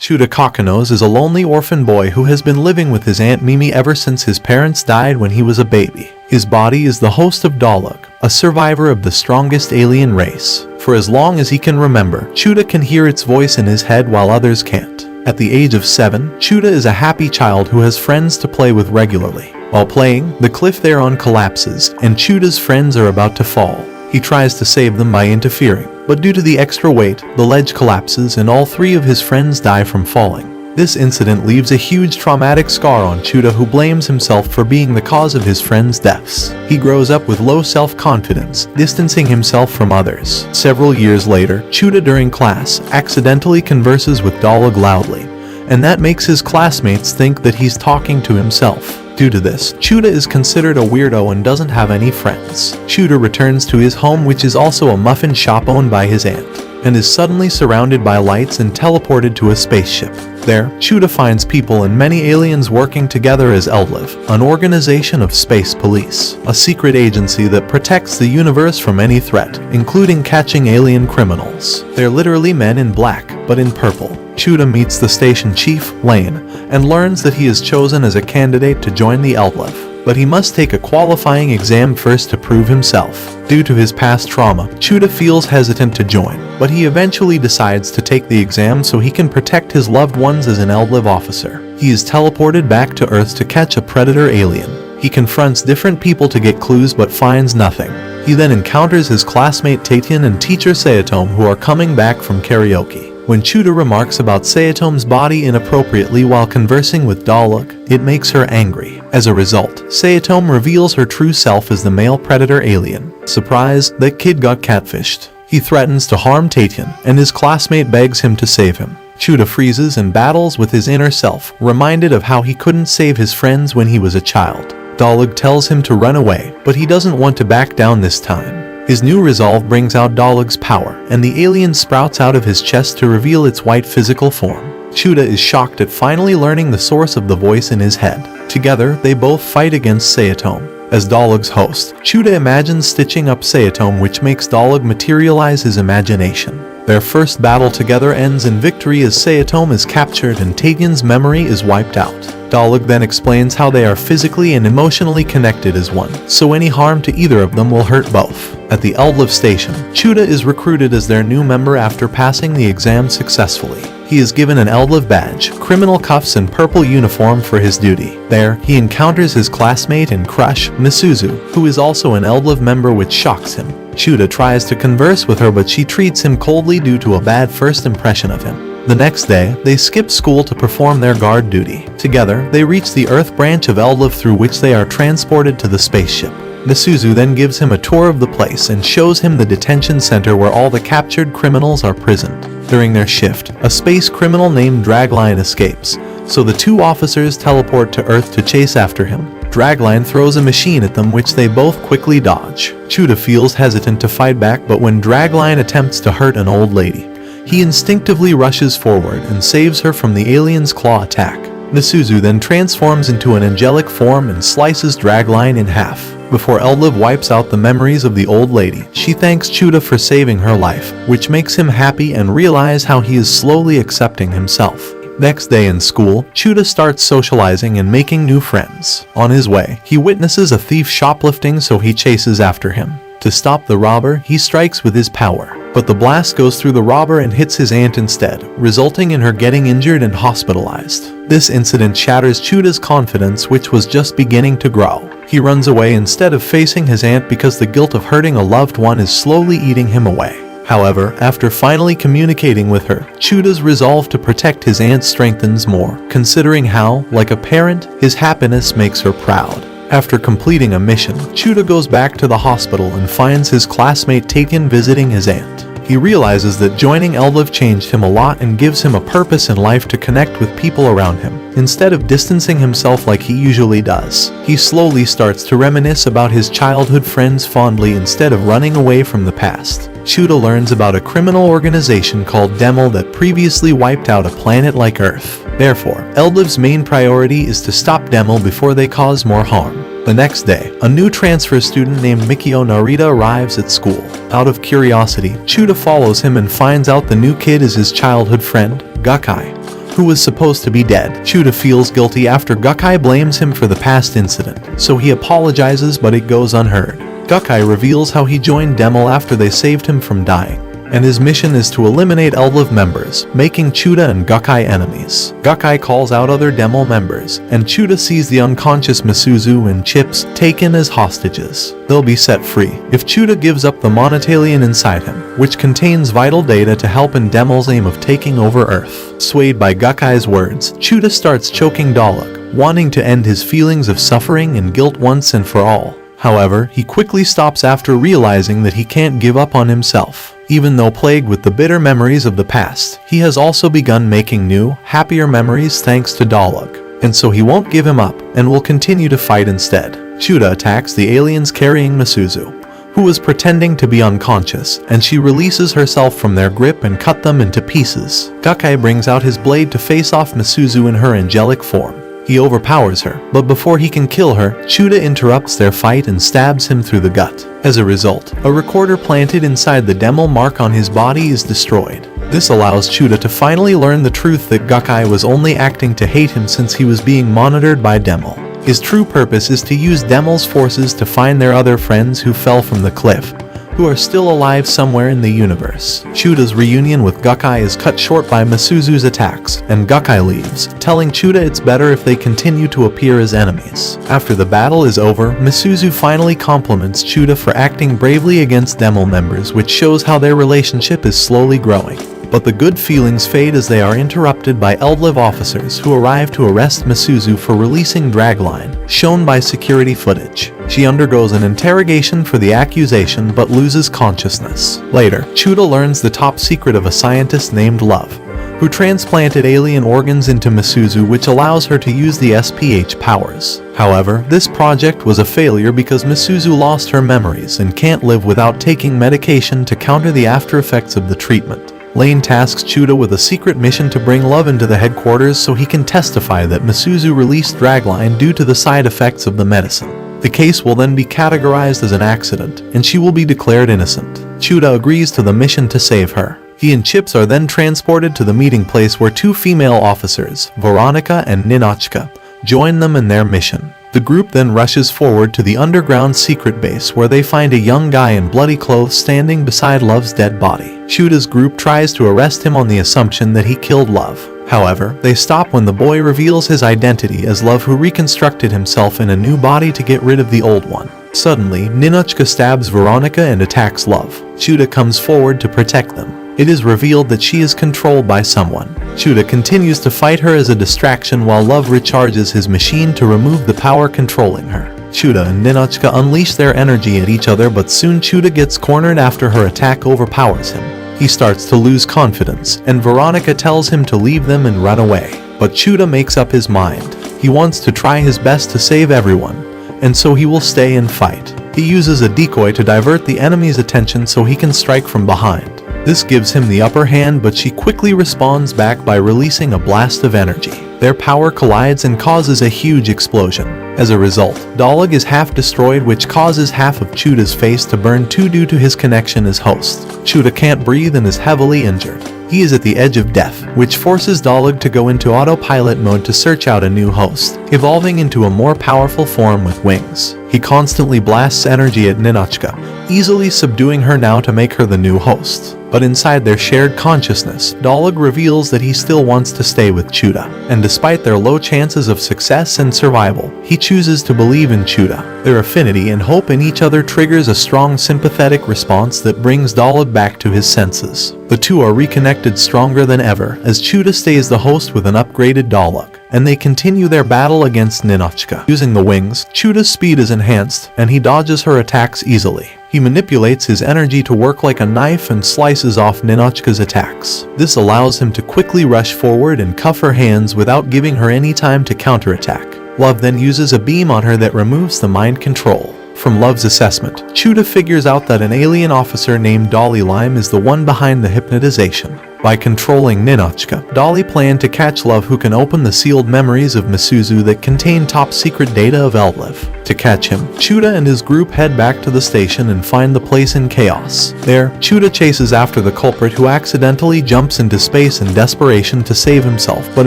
Chuta Kokonose is a lonely orphan boy who has been living with his Aunt Mimi ever since his parents died when he was a baby. His body is the host of Dolugh, a survivor of the strongest alien race. For as long as he can remember, Chuta can hear its voice in his head while others can't. At the age of 7, Chuta is a happy child who has friends to play with regularly. While playing, the cliff they're on collapses, and Chuta's friends are about to fall. He tries to save them by interfering, but due to the extra weight, the ledge collapses and all 3 of his friends die from falling. This incident leaves a huge traumatic scar on Chuta, who blames himself for being the cause of his friends' deaths. He grows up with low self-confidence, distancing himself from others. Several years later, Chuta during class accidentally converses with Dolugh loudly, and that makes his classmates think that he's talking to himself. Due to this, Chuta is considered a weirdo and doesn't have any friends. Chuta returns to his home, which is also a muffin shop owned by his aunt, and is suddenly surrounded by lights and teleported to a spaceship. There, Chuta finds people and many aliens working together as Dolugh, an organization of space police, a secret agency that protects the universe from any threat, including catching alien criminals. They're literally men in black, but in purple. Chuta meets the station chief, Lane, and learns that he is chosen as a candidate to join the Dolugh, but he must take a qualifying exam first to prove himself. Due to his past trauma, Chuta feels hesitant to join, but he eventually decides to take the exam so he can protect his loved ones as an Dolugh officer. He is teleported back to Earth to catch a predator alien. He confronts different people to get clues but finds nothing. He then encounters his classmate Tatian and teacher Sayatome, who are coming back from karaoke. When Chuta remarks about Sayatome's body inappropriately while conversing with Dolugh, it makes her angry. As a result, Sayatome reveals her true self as the male predator alien. Surprise, that kid got catfished. He threatens to harm Tatian, and his classmate begs him to save him. Chuta freezes and battles with his inner self, reminded of how he couldn't save his friends when he was a child. Dolugh tells him to run away, but he doesn't want to back down this time. His new resolve brings out Dolugh's power, and the alien sprouts out of his chest to reveal its white physical form. Chuta is shocked at finally learning the source of the voice in his head. Together, they both fight against Sayatome. As Dolugh's host, Chuta imagines stitching up Sayatome, which makes Dolugh materialize his imagination. Their first battle together ends in victory as Sayatome is captured and Tatian's memory is wiped out. Dolugh then explains how they are physically and emotionally connected as one, so any harm to either of them will hurt both. At the Dolugh station, Chuta is recruited as their new member after passing the exam successfully. He is given an Dolugh badge, criminal cuffs, and purple uniform for his duty. There, he encounters his classmate and crush, Misuzu, who is also an Dolugh member, which shocks him. Chuta tries to converse with her, but she treats him coldly due to a bad first impression of him. The next day, they skip school to perform their guard duty. Together, they reach the Earth branch of Dolugh, through which they are transported to the spaceship. Misuzu then gives him a tour of the place and shows him the detention center where all the captured criminals are prisoned. During their shift, a space criminal named Dragline escapes, so the 2 officers teleport to Earth to chase after him. Dragline throws a machine at them, which they both quickly dodge. Chuta feels hesitant to fight back, but when Dragline attempts to hurt an old lady, he instinctively rushes forward and saves her from the alien's claw attack. Misuzu then transforms into an angelic form and slices Dragline in half. Before Dolugh wipes out the memories of the old lady, she thanks Chuta for saving her life, which makes him happy and realize how he is slowly accepting himself. Next day in school, Chuta starts socializing and making new friends. On his way, he witnesses a thief shoplifting, so he chases after him. To stop the robber, he strikes with his power, but the blast goes through the robber and hits his aunt instead, resulting in her getting injured and hospitalized. This incident shatters Chuta's confidence, which was just beginning to grow. He runs away instead of facing his aunt because the guilt of hurting a loved one is slowly eating him away. However, after finally communicating with her, Chuta's resolve to protect his aunt strengthens more, considering how, like a parent, his happiness makes her proud. After completing a mission, Chuta goes back to the hospital and finds his classmate Tatian visiting his aunt. He realizes that joining Dolugh changed him a lot and gives him a purpose in life to connect with people around him, instead of distancing himself like he usually does. He slowly starts to reminisce about his childhood friends fondly instead of running away from the past. Chuta learns about a criminal organization called Demel that previously wiped out a planet like Earth. Therefore, Dolough's main priority is to stop Demel before they cause more harm. The next day, a new transfer student named Mikio Narita arrives at school. Out of curiosity, Chuta follows him and finds out the new kid is his childhood friend, Gakai, who was supposed to be dead. Chuta feels guilty after Gakkai blames him for the past incident, so he apologizes, but it goes unheard. Gakkai reveals how he joined Demel after they saved him from dying, and his mission is to eliminate Dolugh members, making Chuta and Gakkai enemies. Gakkai calls out other Demel members, and Chuta sees the unconscious Misuzu and Chips taken as hostages. They'll be set free if Chuta gives up the monotalion inside him, which contains vital data to help in Demel's aim of taking over Earth. Swayed by Gakkai's words, Chuta starts choking Dolugh, wanting to end his feelings of suffering and guilt once and for all. However, he quickly stops after realizing that he can't give up on himself. Even though plagued with the bitter memories of the past, he has also begun making new, happier memories thanks to Dolugh, and so he won't give him up and will continue to fight instead. Chuta attacks the aliens carrying Misuzu, who was pretending to be unconscious, and she releases herself from their grip and cut them into pieces. Gakkai brings out his blade to face off Misuzu in her angelic form. He overpowers her, but before he can kill her, Chuta interrupts their fight and stabs him through the gut. As a result, a recorder planted inside the Demel mark on his body is destroyed. This allows Chuta to finally learn the truth that Gakkai was only acting to hate him since he was being monitored by Demel. His true purpose is to use Demel's forces to find their other friends who fell from the cliff, who are still alive somewhere in the universe. Chuta's reunion with Gakkai is cut short by Misuzu's attacks, and Gakkai leaves, telling Chuta it's better if they continue to appear as enemies. After the battle is over, Misuzu finally compliments Chuta for acting bravely against Demel members, which shows how their relationship is slowly growing. But the good feelings fade as they are interrupted by Dolugh officers who arrive to arrest Misuzu for releasing Dragline, shown by security footage. She undergoes an interrogation for the accusation but loses consciousness. Later, Chuta learns the top secret of a scientist named Love, who transplanted alien organs into Misuzu, which allows her to use the SPH powers. However, this project was a failure because Misuzu lost her memories and can't live without taking medication to counter the after effects of the treatment. Lane tasks Chuta with a secret mission to bring Love into the headquarters so he can testify that Misuzu released Dragline due to the side effects of the medicine. The case will then be categorized as an accident, and she will be declared innocent. Chuta agrees to the mission to save her. He and Chips are then transported to the meeting place where two female officers, Veronica and Ninochka, join them in their mission. The group then rushes forward to the underground secret base where they find a young guy in bloody clothes standing beside Love's dead body. Chuta's group tries to arrest him on the assumption that he killed Love. However, they stop when the boy reveals his identity as Love, who reconstructed himself in a new body to get rid of the old one. Suddenly, Ninochka stabs Veronica and attacks Love. Chuta comes forward to protect them. It is revealed that she is controlled by someone. Chuta continues to fight her as a distraction while Love recharges his machine to remove the power controlling her. Chuta and Ninochka unleash their energy at each other, but soon Chuta gets cornered after her attack overpowers him. He starts to lose confidence, and Veronica tells him to leave them and run away. But Chuta makes up his mind. He wants to try his best to save everyone, and so he will stay and fight. He uses a decoy to divert the enemy's attention so he can strike from behind. This gives him the upper hand, but she quickly responds back by releasing a blast of energy. Their power collides and causes a huge explosion. As a result, Dolugh is half destroyed, which causes half of Chuta's face to burn too due to his connection as host. Chuta can't breathe and is heavily injured. He is at the edge of death, which forces Dolugh to go into autopilot mode to search out a new host, evolving into a more powerful form with wings. He constantly blasts energy at Ninochka, easily subduing her now to make her the new host. But inside their shared consciousness, Dolugh reveals that he still wants to stay with Chuta, and despite their low chances of success and survival, he chooses to believe in Chuta. Their affinity and hope in each other triggers a strong sympathetic response that brings Dolugh back to his senses. The two are reconnected stronger than ever as Chuta stays the host with an upgraded Dolugh, and they continue their battle against Ninochka. Using the wings, Chuta's speed is enhanced, and he dodges her attacks easily. He manipulates his energy to work like a knife and slices off Ninochka's attacks. This allows him to quickly rush forward and cuff her hands without giving her any time to counterattack. Love then uses a beam on her that removes the mind control. From Love's assessment, Chuta figures out that an alien officer named Dolly Lime is the one behind the hypnotization. By controlling Ninochka, Dolly planned to catch Love, who can open the sealed memories of Misuzu that contain top-secret data of Dolugh. To catch him, Chuta and his group head back to the station and find the place in chaos. There, Chuta chases after the culprit, who accidentally jumps into space in desperation to save himself, but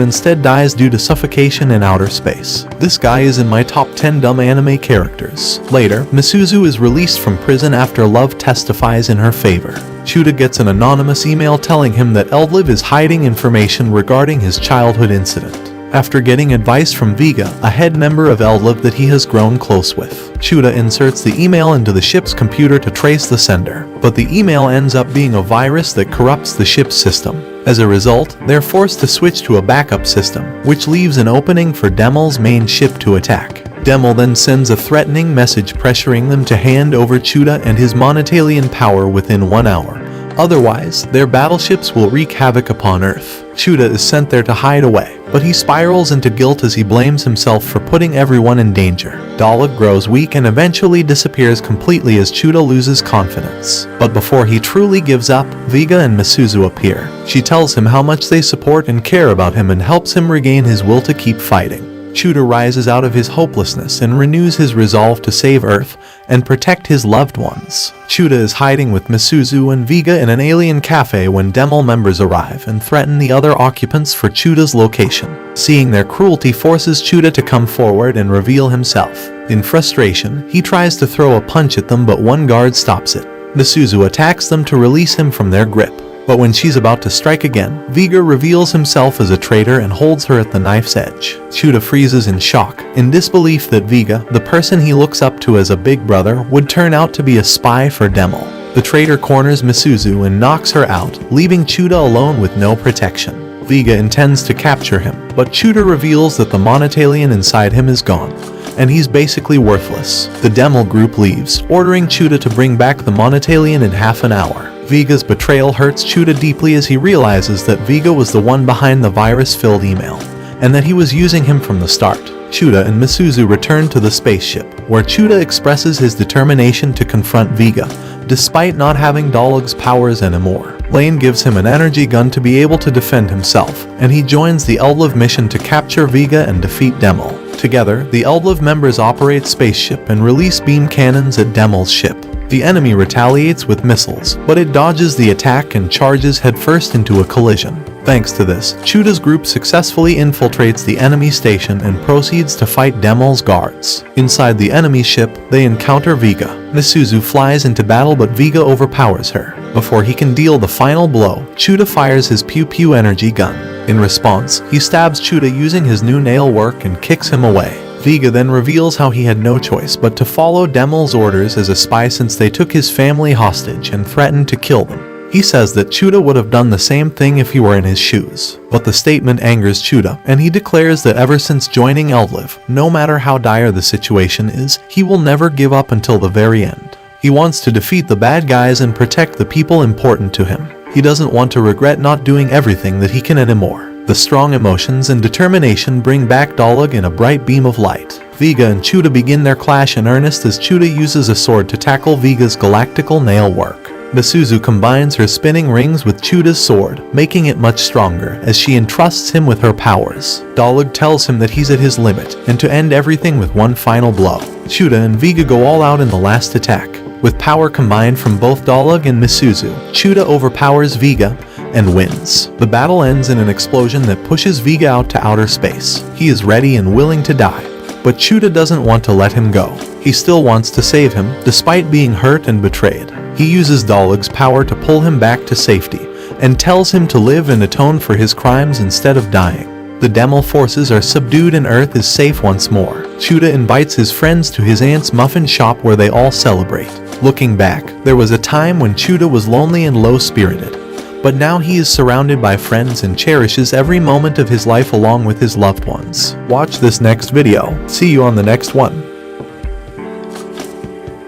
instead dies due to suffocation in outer space. This guy is in my top 10 dumb anime characters. Later, Misuzu is released from prison after Love testifies in her favor. Chuta gets an anonymous email telling him that Dolugh is hiding information regarding his childhood incident. After getting advice from Vega, a head member of Dolugh that he has grown close with, Chuta inserts the email into the ship's computer to trace the sender, but the email ends up being a virus that corrupts the ship's system. As a result, they're forced to switch to a backup system, which leaves an opening for Demel's main ship to attack. Demel then sends a threatening message pressuring them to hand over Chuta and his monotalian power within 1 hour. Otherwise, their battleships will wreak havoc upon Earth. Chuta is sent there to hide away, but he spirals into guilt as he blames himself for putting everyone in danger. Dolugh grows weak and eventually disappears completely as Chuta loses confidence. But before he truly gives up, Vega and Misuzu appear. She tells him how much they support and care about him and helps him regain his will to keep fighting. Chuta rises out of his hopelessness and renews his resolve to save Earth and protect his loved ones. Chuta is hiding with Misuzu and Vega in an alien cafe when Demel members arrive and threaten the other occupants for Chuta's location. Seeing their cruelty forces Chuta to come forward and reveal himself. In frustration, he tries to throw a punch at them, but one guard stops it. Misuzu attacks them to release him from their grip. But when she's about to strike again, Vega reveals himself as a traitor and holds her at the knife's edge. Chuta freezes in shock, in disbelief that Vega, the person he looks up to as a big brother, would turn out to be a spy for Demel. The traitor corners Misuzu and knocks her out, leaving Chuta alone with no protection. Vega intends to capture him, but Chuta reveals that the monotalian inside him is gone, and he's basically worthless. The Demel group leaves, ordering Chuta to bring back the monotalian in half an hour. Vega's betrayal hurts Chuta deeply as he realizes that Vega was the one behind the virus-filled email, and that he was using him from the start. Chuta and Misuzu return to the spaceship, where Chuta expresses his determination to confront Vega, despite not having Dolugh's powers anymore. Lane gives him an energy gun to be able to defend himself, and he joins the Dolugh mission to capture Vega and defeat Demel. Together, the Dolugh members operate spaceship and release beam cannons at Demel's ship. The enemy retaliates with missiles, but it dodges the attack and charges headfirst into a collision. Thanks to this, Chuta's group successfully infiltrates the enemy station and proceeds to fight Demel's guards. Inside the enemy ship, they encounter Vega. Misuzu flies into battle, but Vega overpowers her. Before he can deal the final blow, Chuta fires his pew-pew energy gun. In response, he stabs Chuta using his new nail work and kicks him away. Vega then reveals how he had no choice but to follow Demel's orders as a spy, since they took his family hostage and threatened to kill them. He says that Chuta would have done the same thing if he were in his shoes. But the statement angers Chuta, and he declares that ever since joining Dolugh, no matter how dire the situation is, he will never give up until the very end. He wants to defeat the bad guys and protect the people important to him. He doesn't want to regret not doing everything that he can anymore. The strong emotions and determination bring back Dolugh in a bright beam of light. Vega and Chuta begin their clash in earnest as Chuta uses a sword to tackle Vega's galactical nail work. Misuzu combines her spinning rings with Chuta's sword, making it much stronger as she entrusts him with her powers. Dolugh tells him that he's at his limit and to end everything with one final blow. Chuta and Vega go all out in the last attack. With power combined from both Dolugh and Misuzu, Chuta overpowers Vega and wins. The battle ends in an explosion that pushes Vega out to outer space. He is ready and willing to die, but Chuta doesn't want to let him go. He still wants to save him, despite being hurt and betrayed. He uses Dolugh's power to pull him back to safety, and tells him to live and atone for his crimes instead of dying. The Demel forces are subdued and Earth is safe once more. Chuta invites his friends to his aunt's muffin shop where they all celebrate. Looking back, there was a time when Chuta was lonely and low-spirited. But now he is surrounded by friends and cherishes every moment of his life along with his loved ones. Watch this next video. See you on the next one.